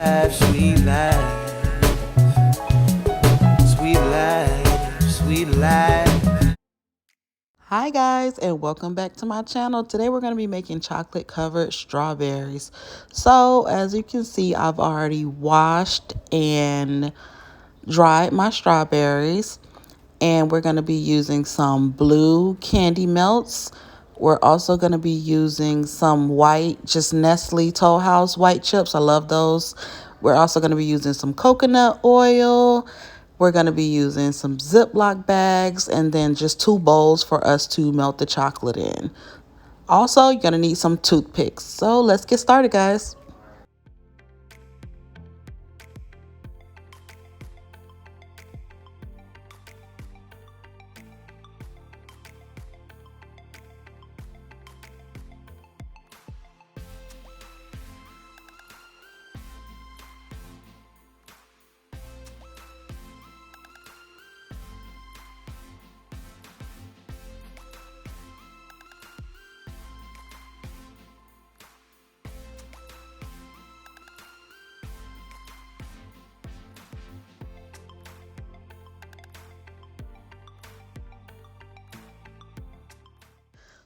Sweet life, sweet life, sweet life. Hi guys, and welcome back to my channel. Today we're going to be making chocolate covered strawberries. So as you can see, I've already washed and dried my strawberries, and we're going to be using some blue candy melts. We're also going to be using some white, just Nestle Toll House white chips. I love those. We're also going to be using some coconut oil. We're going to be using some Ziploc bags, and then just 2 bowls for us to melt the chocolate in. Also, you're going to need some toothpicks. So let's get started, guys.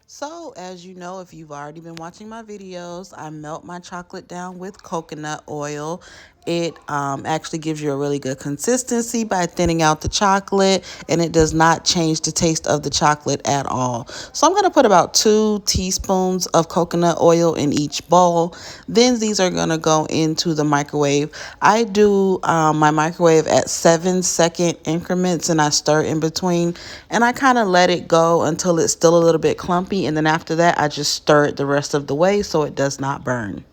So, as you know, if you've already been watching my videos, I melt my chocolate down with coconut oil. It actually gives you a really good consistency by thinning out the chocolate, and it does not change the taste of the chocolate at all. So I'm going to put about 2 teaspoons of coconut oil in each bowl. Then these are going to go into the microwave. I do my microwave at 7-second increments, and I stir in between, and I kind of let it go until it's still a little bit clumpy, and then after that I just stir it the rest of the way so it does not burn.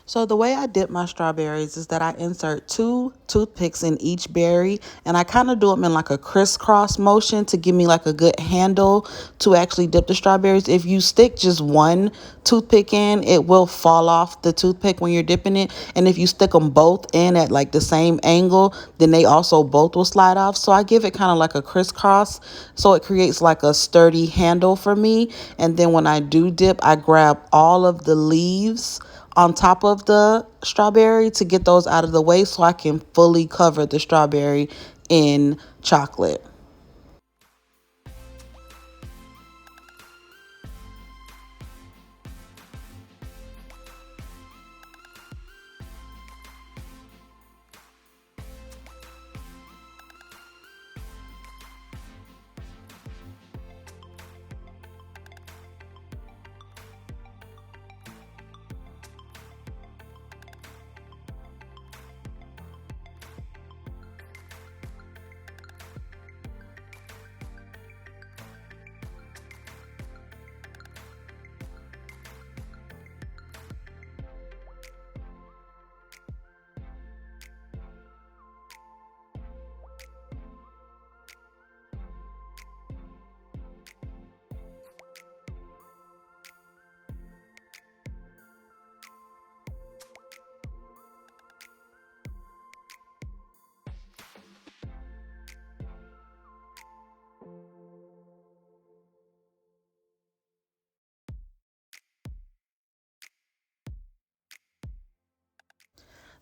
So the way I dip my strawberries is that I insert 2 toothpicks in each berry, and I kind of do them in like a crisscross motion to give me like a good handle to actually dip the strawberries. If you stick just one toothpick in, it will fall off the toothpick when you're dipping it. And if you stick them both in at like the same angle, then they also both will slide off. So I give it kind of like a crisscross so it creates like a sturdy handle for me. And then when I do dip, I grab all of the leaves on top of the strawberry to get those out of the way so I can fully cover the strawberry in chocolate.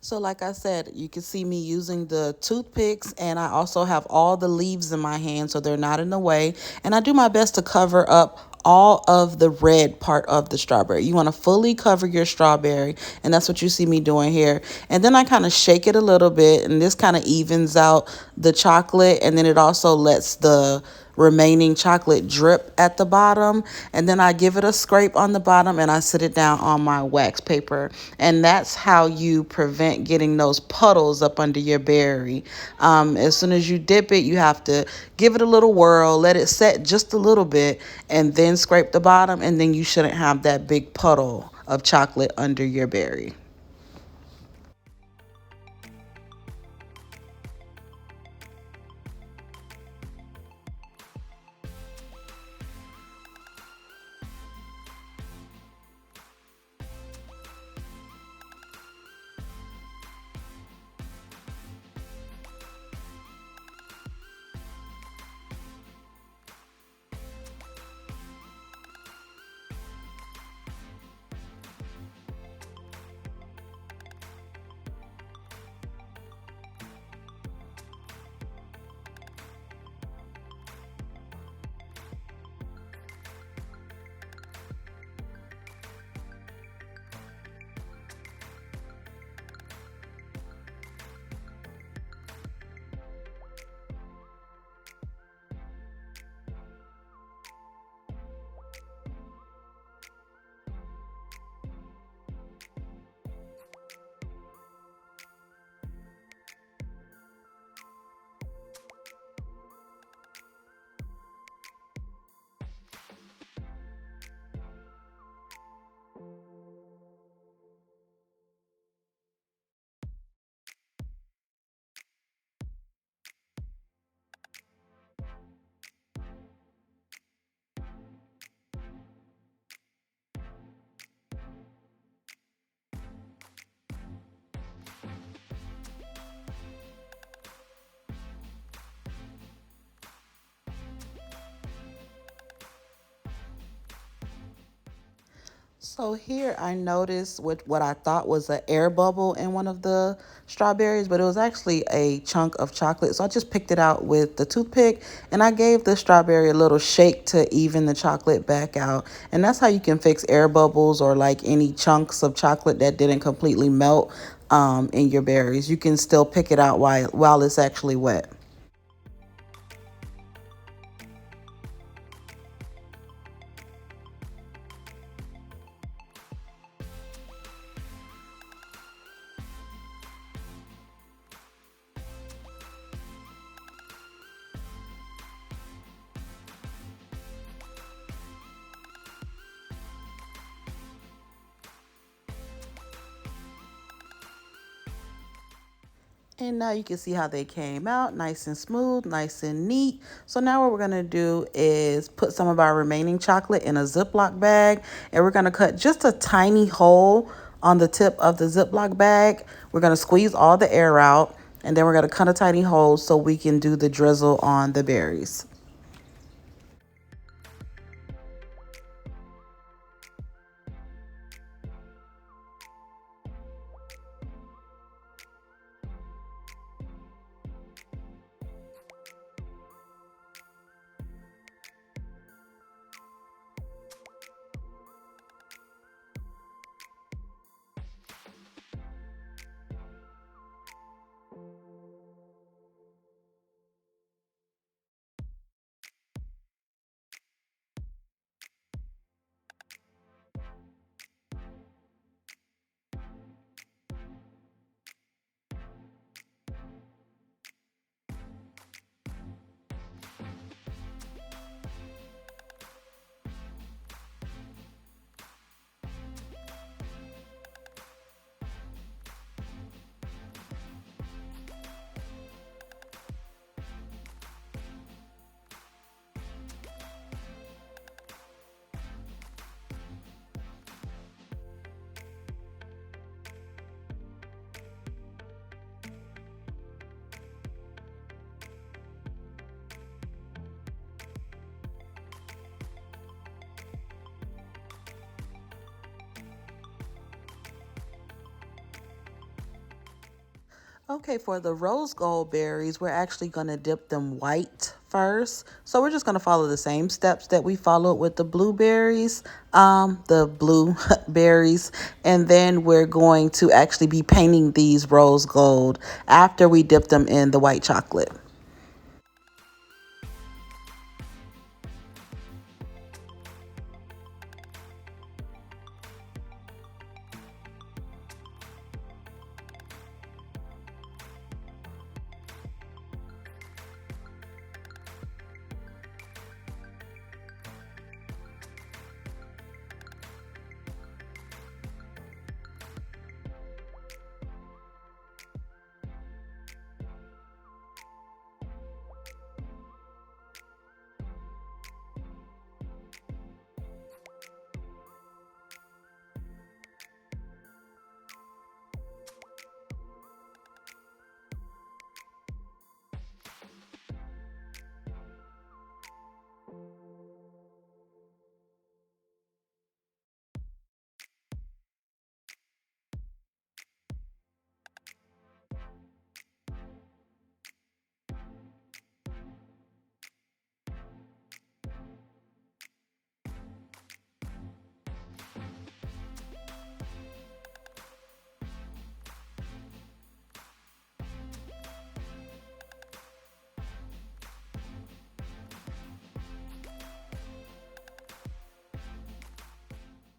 So like I said, you can see me using the toothpicks, and I also have all the leaves in my hand so they're not in the way. And I do my best to cover up all of the red part of the strawberry. You want to fully cover your strawberry, and that's what you see me doing here. And then I kind of shake it a little bit, and this kind of evens out the chocolate, and then it also lets the remaining chocolate drip at the bottom, and then I give it a scrape on the bottom and I sit it down on my wax paper. And that's how you prevent getting those puddles up under your berry. As soon as you dip it, you have to give it a little whirl, let it set just a little bit, and then scrape the bottom, and then you shouldn't have that big puddle of chocolate under your berry. So here I noticed what I thought was an air bubble in one of the strawberries, but it was actually a chunk of chocolate. So I just picked it out with the toothpick and I gave the strawberry a little shake to even the chocolate back out. And that's how you can fix air bubbles or like any chunks of chocolate that didn't completely melt in your berries. You can still pick it out while it's actually wet. And now you can see how they came out nice and smooth, nice and neat. So now what we're gonna do is put some of our remaining chocolate in a Ziploc bag and we're gonna cut just a tiny hole on the tip of the Ziploc bag. We're gonna squeeze all the air out and then we're gonna cut a tiny hole so we can do the drizzle on the berries. Okay, for the rose gold berries, we're actually going to dip them white first. So we're just going to follow the same steps that we followed with the blueberries, the blue berries. And then we're going to actually be painting these rose gold after we dip them in the white chocolate.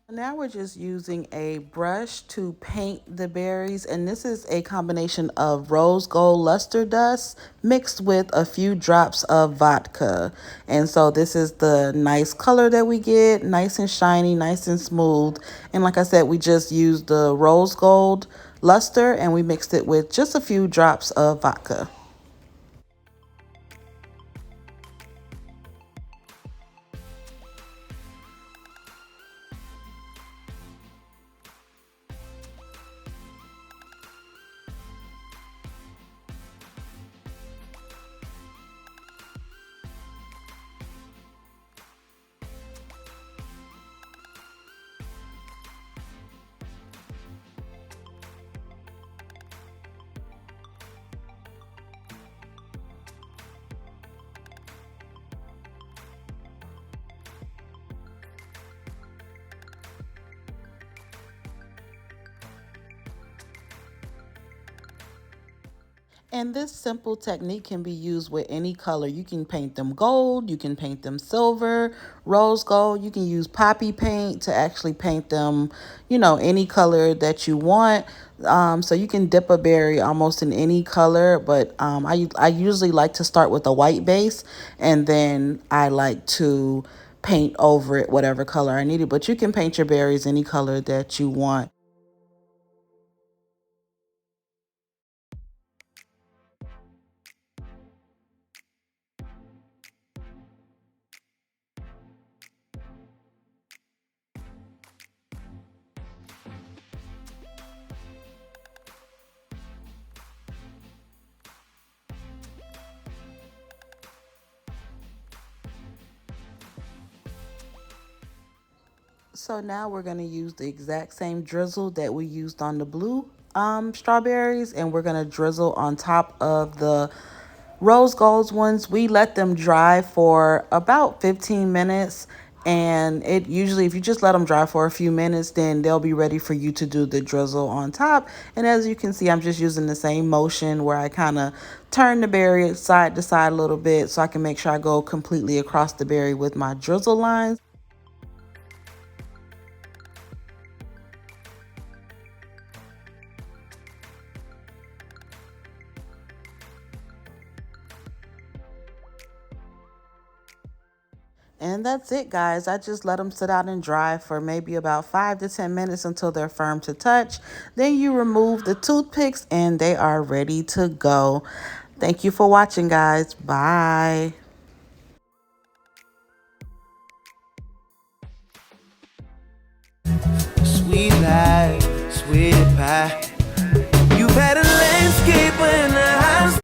Now we're just using a brush to paint the berries, and this is a combination of rose gold luster dust mixed with a few drops of vodka. And so this is the nice color that we get, nice and shiny, nice and smooth. And like I said, we just used the rose gold luster and we mixed it with just a few drops of vodka. And this simple technique can be used with any color. You can paint them gold, you can paint them silver, rose gold. You can use poppy paint to actually paint them, any color that you want. So you can dip a berry almost in any color, but I usually like to start with a white base, and then I like to paint over it whatever color I needed. But you can paint your berries any color that you want. So now we're going to use the exact same drizzle that we used on the blue strawberries, and we're going to drizzle on top of the rose golds ones. We let them dry for about 15 minutes, and it usually, if you just let them dry for a few minutes, then they'll be ready for you to do the drizzle on top. And as you can see, I'm just using the same motion where I kind of turn the berry side to side a little bit so I can make sure I go completely across the berry with my drizzle lines. And that's it, guys. I just let them sit out and dry for maybe about 5 to 10 minutes until they're firm to touch. Then you remove the toothpicks and they are ready to go. Thank you for watching, guys. Bye. Sweet life, sweet pie.